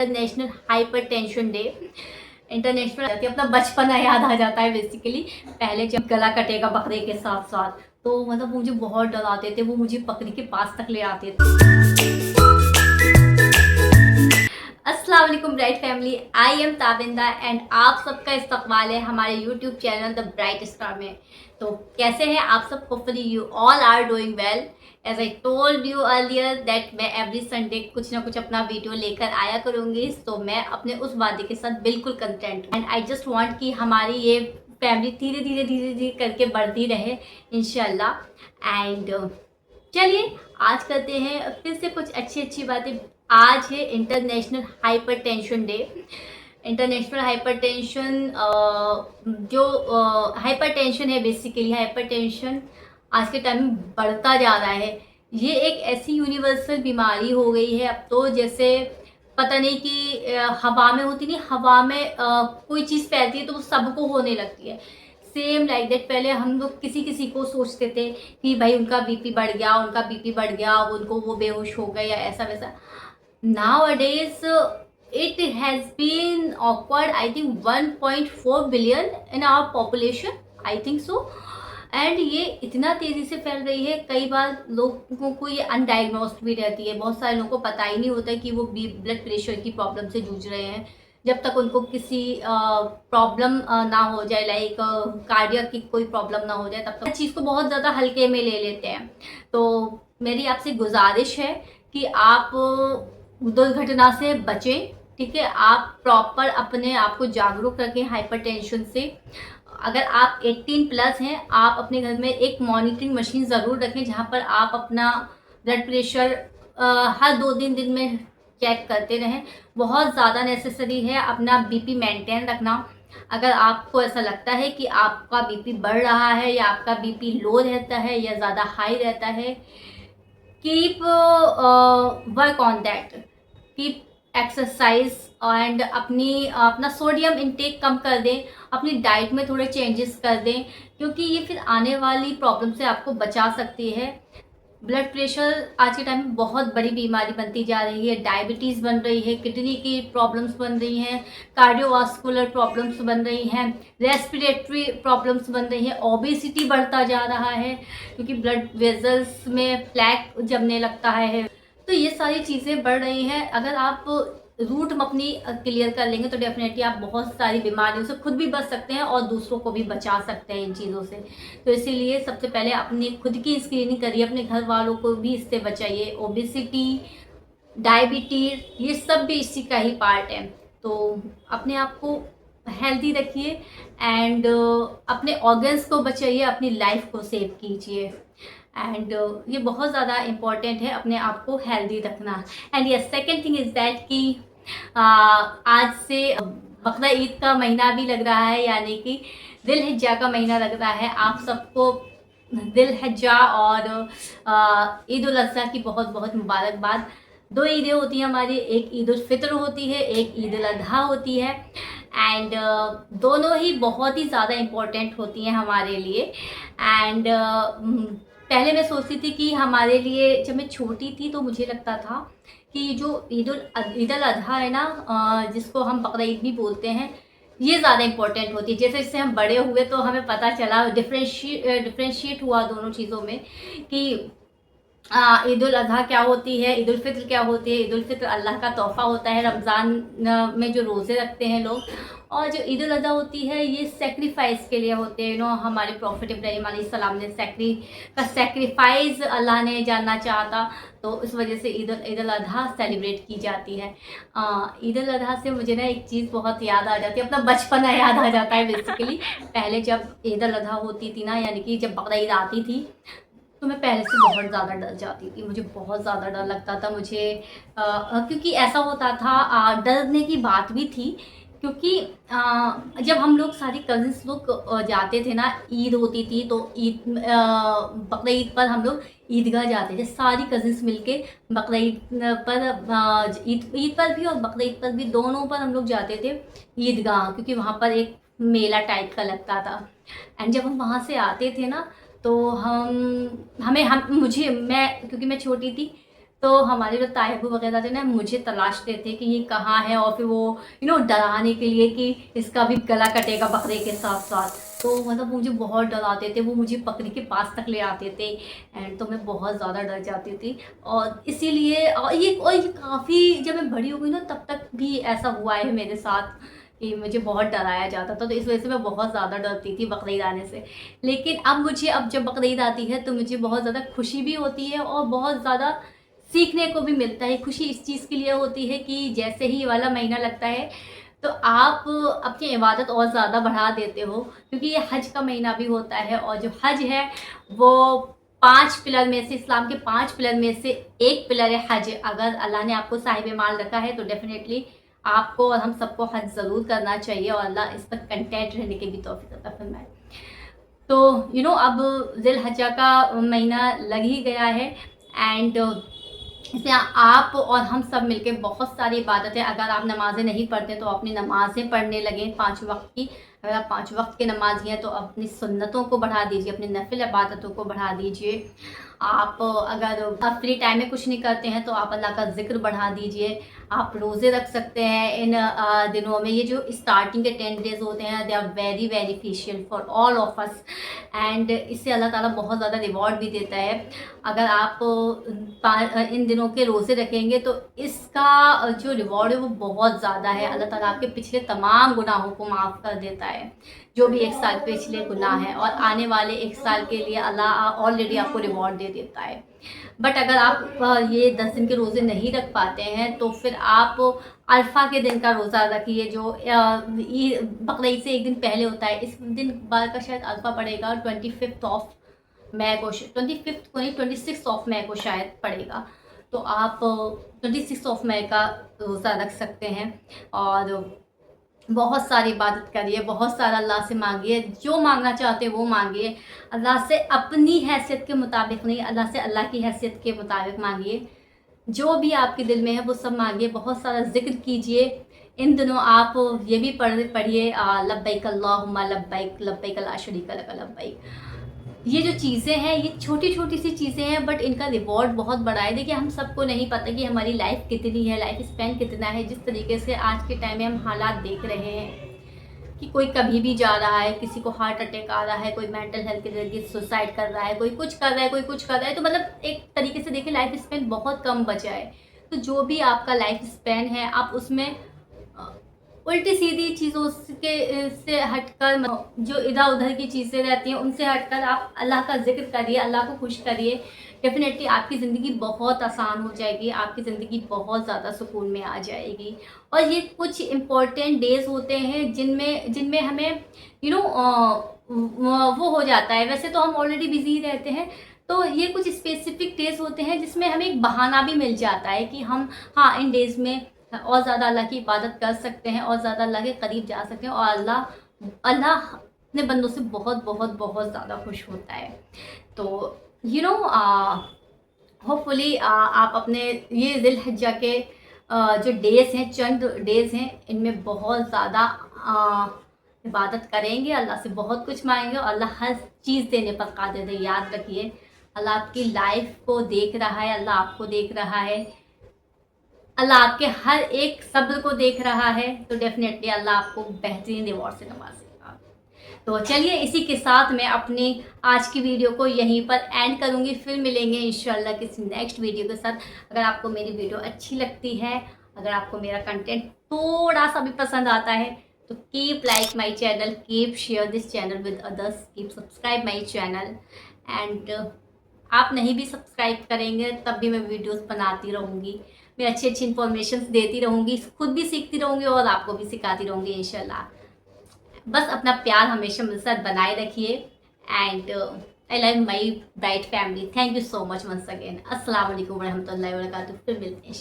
International hypertension day. International अपना बचपना याद आ जाता है बेसिकली। पहले जब गला कटेगा बकरे के साथ साथ तो मतलब मुझे बहुत डराते थे, वो मुझे बकरी के पास तक ले आते थे। अस्सलाम वालेकुम bright family, I am Tabinda and आप सबका इस्तकबाल है हमारे YouTube channel the bright star में। तो कैसे हैं आप सब? Hopefully you all are doing well. As I told you earlier that मैं एवरी संडे कुछ ना कुछ अपना वीडियो लेकर आया करूँगी, तो मैं अपने उस वादे के साथ बिल्कुल कंटेंट हूँ एंड आई जस्ट वांट कि हमारी ये फैमिली धीरे धीरे करके बढ़ती रहे इंशाल्लाह। एंड चलिए आज करते हैं फिर से कुछ अच्छी बातें। आज है international hypertension day. International hypertension जो हाइपरटेंशन है, बेसिकली हाइपरटेंशन आज के टाइम में बढ़ता जा रहा है। ये एक ऐसी यूनिवर्सल बीमारी हो गई है अब तो, जैसे पता नहीं कि हवा में होती नहीं, हवा में कोई चीज़ फैलती है तो वो सबको होने लगती है। Same like that. पहले हम लोग किसी को सोचते थे कि भाई उनका बीपी बढ़ गया, उनको वो बेहोश हो गए या ऐसा वैसा। Nowadays, it has been awkward. I think 1.4 billion in our population. I think so. And ये इतना तेज़ी से फैल रही है, कई बार लोगों को ये अनडायग्नोस्ड भी रहती है। बहुत सारे लोगों को पता ही नहीं होता कि वो ब्लड प्रेशर की प्रॉब्लम से जूझ रहे हैं। जब तक उनको किसी प्रॉब्लम ना हो जाए, लाइक कार्डियक की कोई प्रॉब्लम ना हो जाए, तब तक चीज़ को बहुत ज़्यादा हल्के में ले लेते हैं। तो मेरी आपसे गुजारिश है कि आप दुर्घटना से बचें, ठीक है। आप प्रॉपर अपने आप को जागरूक रखें हाइपरटेंशन से। अगर आप 18 प्लस हैं, आप अपने घर में एक मॉनिटरिंग मशीन ज़रूर रखें जहां पर आप अपना ब्लड प्रेशर हर 2-3 दिन में चेक करते रहें। बहुत ज़्यादा नेसेसरी है अपना बीपी मेंटेन रखना। अगर आपको ऐसा लगता है कि आपका बीपी बढ़ रहा है या आपका बीपी लो रहता है या ज़्यादा हाई रहता है, keep work on that, keep exercise and अपना सोडियम इनटेक कम कर दें, अपनी डाइट में थोड़े चेंजेस कर दें, क्योंकि ये फिर आने वाली प्रॉब्लम से आपको बचा सकती है। ब्लड प्रेशर आज के टाइम में बहुत बड़ी बीमारी बनती जा रही है। डायबिटीज़ बन रही है, किडनी की प्रॉब्लम्स बन रही हैं, कार्डियोवास्कुलर प्रॉब्लम्स बन रही हैं, रेस्पिरेटरी प्रॉब्लम्स बन रही हैं, ओबेसिटी बढ़ता जा रहा है क्योंकि ब्लड वेजल्स में प्लैक जमने लगता है। तो ये सारी चीज़ें बढ़ रही हैं। अगर आप रूट अपनी क्लियर कर लेंगे तो डेफिनेटली आप बहुत सारी बीमारियों से खुद भी बच सकते हैं और दूसरों को भी बचा सकते हैं इन चीज़ों से। तो इसीलिए सबसे पहले अपनी खुद की स्क्रीनिंग करिए, अपने घर वालों को भी इससे बचाइए। ओबेसिटी, डायबिटीज़, ये सब भी इसी का ही पार्ट है। तो अपने आप को हेल्दी रखिए एंड अपने ऑर्गन्स को बचाइए, अपनी लाइफ को सेव कीजिए। एंड ये बहुत ज़्यादा इम्पॉर्टेंट है अपने आप को हेल्दी रखना। And yes, second thing is that कि आज से बकरा ईद का महीना भी लग रहा है, यानी कि दिल हिज्जा का महीना लग रहा है। आप सबको दिल हिज्जा और ईद उल अज़हा की बहुत बहुत मुबारकबाद। 2 ईदें होती हैं हमारी, एक ईद उल फितर होती है, एक ईद उल अज़हा होती है। एंड दोनों ही बहुत ही ज़्यादा इम्पोर्टेंट होती हैं हमारे लिए। एंड पहले मैं सोचती थी कि हमारे लिए, जब मैं छोटी थी तो मुझे लगता था कि जो ईद उल अज़हा है ना, जिसको हम बकरा ईद भी बोलते हैं, ये ज़्यादा इम्पोर्टेंट होती है। जैसे जैसे हम बड़े हुए तो हमें पता चला, डिफ्रेंशिएट हुआ दोनों चीज़ों में कि ईद उल अज़हा क्या होती है, ईद उल फित्र क्या होती है। ईद उल फित्र अल्लाह का तोहफ़ा होता है, रमज़ान में जो रोज़े रखते हैं लोग। और जो ईद उल अज़हा होती है ये सेक्रीफाइस के लिए होते हैं। हमारे प्रॉफिट इब्राहीम अलैहिस्सलाम ने सेक्रीफाइस अल्लाह ने जानना चाहा था, तो इस वजह से ईद उल अज़हा सेलिब्रेट की जाती है। ईद उल अज़हा से मुझे ना एक चीज़ बहुत याद आ जाती है, अपना बचपना याद आ जाता है बेसिकली। पहले जब ईद उल अज़हा होती थी ना, यानी कि जब बकरा ईद आती थी, तो मैं पहले से बहुत ज़्यादा डर जाती थी। मुझे बहुत ज़्यादा डर लगता था मुझे, क्योंकि ऐसा होता था, डरने की बात भी थी क्योंकि जब हम लोग सारे कज़िन्स लोग जाते थे ना, ईद होती थी तो बकरा ईद पर हम लोग ईदगाह जाते थे सारी कज़िन्स मिलके। बकरा ईद पर, ईद पर भी और बकरा ईद पर भी, दोनों पर हम लोग जाते थे ईदगाह, क्योंकि वहाँ पर एक मेला टाइप का लगता था। एंड जब हम वहाँ से आते थे ना, तो मैं क्योंकि मैं छोटी थी, तो हमारे जो तायबू वगैरह थे ना, मुझे तलाशते थे कि ये कहाँ है, और फिर वो डराने के लिए कि इसका भी गला कटेगा बकरे के साथ साथ। तो मतलब मुझे बहुत डराते थे, वो मुझे बकरी के पास तक ले आते थे, एंड तो मैं बहुत ज़्यादा डर जाती थी। और इसीलिए और ये काफ़ी, जब मैं बड़ी हो गई ना तब तक भी ऐसा हुआ है मेरे साथ कि मुझे बहुत डराया जाता था, तो इस वजह से मैं बहुत ज़्यादा डरती थी बकरीद आने से। लेकिन अब जब बकरीद आती है तो मुझे बहुत ज़्यादा खुशी भी होती है और बहुत ज़्यादा सीखने को भी मिलता है। खुशी इस चीज़ के लिए होती है कि जैसे ही ये वाला महीना लगता है तो आप अपनी इबादत और ज़्यादा बढ़ा देते हो, क्योंकि ये हज का महीना भी होता है, और जो हज है वो 5 पिलर में से, इस्लाम के 5 पिलर में से एक पिलर है हज। अगर अल्लाह ने आपको साहिब माल रखा है तो डेफ़िनेटली आपको और हम सबको हज ज़रूर करना चाहिए, और अल्लाह इस पर कंटेंट रहने की भी तौफीक अता फरमाए। तो अब ज़िल-हज्जा का महीना लग ही गया है, एंड इसमें आप और हम सब मिलके बहुत सारी इबादतें, अगर आप नमाज़ें नहीं पढ़ते तो अपनी नमाज़ें पढ़ने लगें 5 वक़्त की। अगर आप 5 वक़्त के नमाज़ी हैं तो अपनी सुन्नतों को बढ़ा दीजिए, अपनी नफ़िल इबादतों को बढ़ा दीजिए। आप अगर फ्री टाइम में कुछ नहीं करते हैं तो आप अल्लाह का ज़िक्र बढ़ा दीजिए। आप रोज़े रख सकते हैं इन दिनों में। ये जो स्टार्टिंग के 10 डेज़ होते हैं, they are very beneficial for all of us, and इससे अल्लाह ताला बहुत ज़्यादा रिवॉर्ड भी देता है। अगर आप इन दिनों के रोज़े रखेंगे तो इसका जो रिवॉर्ड है वो बहुत ज़्यादा है। अल्लाह ताला आपके पिछले तमाम गुनाहों को माफ़ कर देता है, जो भी 1 साल पिछले गुनाह हैं, और आने वाले 1 साल के लिए अल्लाह ऑलरेडी आपको रिवॉर्ड दे देता है। बट अगर आप ये 10 दिन के रोज़े नहीं रख पाते हैं तो फिर आप अरफा के दिन का रोज़ा रखिए, जो बकरीद से एक दिन पहले होता है। इस दिन बार का शायद अरफा पड़ेगा 25th ऑफ मई को, 25th को नहीं, 26th ऑफ मई को शायद पड़ेगा। तो आप 26th ऑफ मई का रोज़ा रख सकते हैं, और बहुत सारी इबादत करिए, बहुत सारा अल्लाह से मांगिए, जो मांगना चाहते हैं वो मांगिए। अल्लाह से अपनी हैसियत के मुताबिक नहीं, अल्लाह से अल्लाह की हैसियत के मुताबिक मांगिए। जो भी आपके दिल में है वो सब मांगिए, बहुत सारा जिक्र कीजिए। इन दिनों आप ये भी पढ़िए लब्बैक अल्लाहुम्मा लब्बैक, लब्बैक ला शरीका लक लब्बैक। ये जो चीज़ें हैं, ये छोटी छोटी सी चीज़ें हैं, बट इनका रिवॉर्ड बहुत बड़ा है। देखिए, हम सबको नहीं पता कि हमारी लाइफ कितनी है, लाइफ स्पैन कितना है। जिस तरीके से आज के टाइम में हम हालात देख रहे हैं कि कोई कभी भी जा रहा है, किसी को हार्ट अटैक आ रहा है, कोई मेंटल हेल्थ के जरिए सुसाइड कर रहा है, कोई कुछ कर रहा है, कोई कुछ कर रहा है। तो मतलब एक तरीके से देखिए, लाइफ स्पैन बहुत कम बचा है। तो जो भी आपका लाइफ स्पैन है, आप उसमें उल्टी सीधी चीज़ों से हटकर, जो इधर उधर की चीज़ें रहती हैं उनसे हटकर आप अल्लाह का जिक्र करिए, अल्लाह को खुश करिए। डेफिनेटली आपकी ज़िंदगी बहुत आसान हो जाएगी, आपकी ज़िंदगी बहुत ज़्यादा सुकून में आ जाएगी। और ये कुछ इम्पोर्टेंट डेज़ होते हैं जिनमें जिनमें हमें वो हो जाता है। वैसे तो हम ऑलरेडी बिजी रहते हैं, तो ये कुछ स्पेसिफिक डेज़ होते हैं जिसमें हमें एक बहाना भी मिल जाता है कि हम, हाँ, इन डेज़ में और ज़्यादा अल्लाह की इबादत कर सकते हैं और ज़्यादा अल्लाह के करीब जा सकते हैं, और अल्लाह अल्लाह अपने बंदों से बहुत बहुत बहुत ज़्यादा खुश होता है। तो होपफुली आप अपने ये ज़िल-हिज्जा के जो डेज़ हैं, चंद डेज़ हैं, इनमें बहुत ज़्यादा इबादत करेंगे, अल्लाह से बहुत कुछ मांगेंगे, और अल्लाह हर चीज़ देने पर कादिर है। याद रखिए, अल्लाह आपकी लाइफ को देख रहा है, अल्लाह आपको देख रहा है, अल्लाह आपके हर एक सब्र को देख रहा है। तो डेफिनेटली अल्लाह आपको बेहतरीन रिवॉर्ड से नवाजेगा। तो चलिए, इसी के साथ मैं अपनी आज की वीडियो को यहीं पर एंड करूँगी। फिर मिलेंगे इंशाल्लाह किसी नेक्स्ट वीडियो के साथ। अगर आपको मेरी वीडियो अच्छी लगती है, अगर आपको मेरा कंटेंट थोड़ा सा भी पसंद आता है, तो keep like my channel, keep share this channel with others, keep subscribe my channel. And आप नहीं भी सब्सक्राइब करेंगे तब भी मैं वीडियोस बनाती रहूँगी, मैं अच्छी अच्छी इन्फॉर्मेशन देती रहूँगी, खुद भी सीखती रहूँगी और आपको भी सिखाती रहूँगी इंशाल्लाह। बस अपना प्यार हमेशा मेरे साथ बनाए रखिए, and I love my bright family. Thank you so much once again. अस्सलाम वालेकुम रहमतुल्लाहि व बरकातुहू। फिर मिलते हैं।